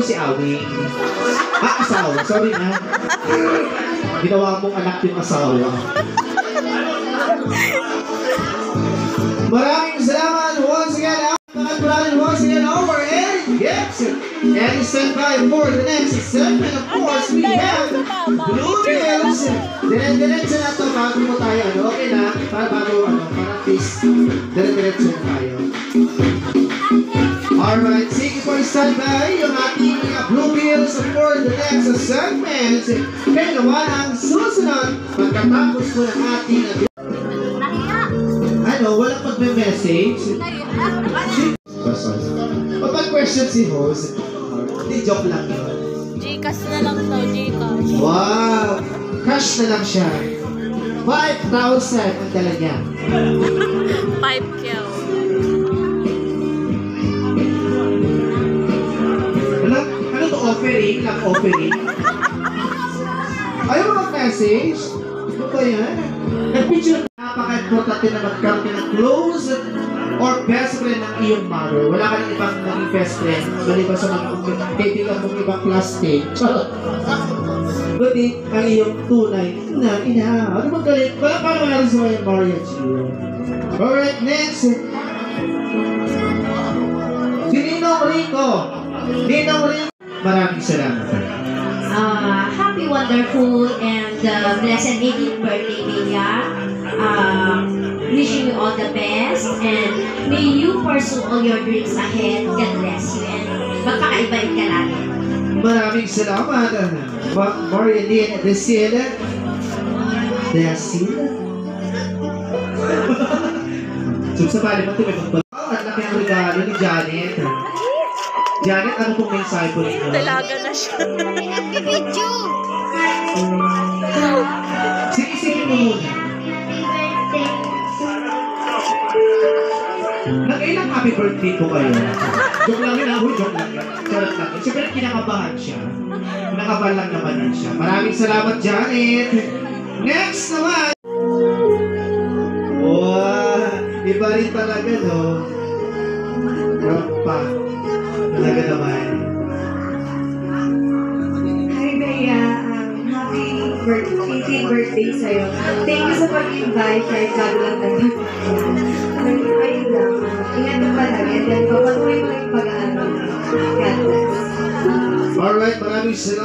si Awing. Asawa. Sorry na. Ginawa mong anak yung asawa. Maraming salamat once again. Once again over Eric Gibson. And stand by for the next segment. Of course, we have Blue Bills. Dire-diretso na ito bago mo tayo. Okay na? Para at least dire-diretso na tayo. Alright, sige po stand by yung ating Blue Bills for the next segment. Kaya naman ang susunod pagkatapos po ng ating walang pagme-message. Pag-question si host, hindi joke lang yun. Gcash na lang daw, Gcash. Wow! Cash na lang siya. 5,000 ang dala niya. 5K. Ano to offering? Lang offering? Ayaw mo mag-message? Ano ba yan? Nag-picture napaka-importante na magkaroon ng close or best friend ng iyong mother. Wala ka ng ibang naging best friend. Maliban sa mga kaibigan mong ibang classmate. Kundi ang iyong tunay na ina. Ano magaling? Wala pa naman sa mga marriage yun. Alright, next. Si Ninong Rico. Ninong Rico. Maraming salamat. Happy, wonderful, and blessed 18th birthday, Mia. Wishing you all the best, and may you pursue all your dreams ahead. God bless you, and magpakaibahin ka lagi. Maraming salamat, Marianine Desila. Sabali mo ito, may magpapagawa. At laki ang regalo ni Janet. Janet, ano pong mensahe po ninyo? Dalaga na siya. Sige mo muna. Nag-ilang happy birthday po kayo? Joke lang yun, joke lang yun. Charot lang yun. Siyempre kinakabahan siya. Kinakabahan lang naman yun siya. Maraming salamat, Janet. Next naman. Wow, iba rin talaga, no? Rampa. Talaga naman. Hi, Bea. Happy 18th birthday sa'yo. Thank you sa pag-invite kahit bago lang tayo. Ayun lang. Ingat mo palagi. Then, papatuloy mo yung pag-aaral. God bless. Alright, maraming salamat.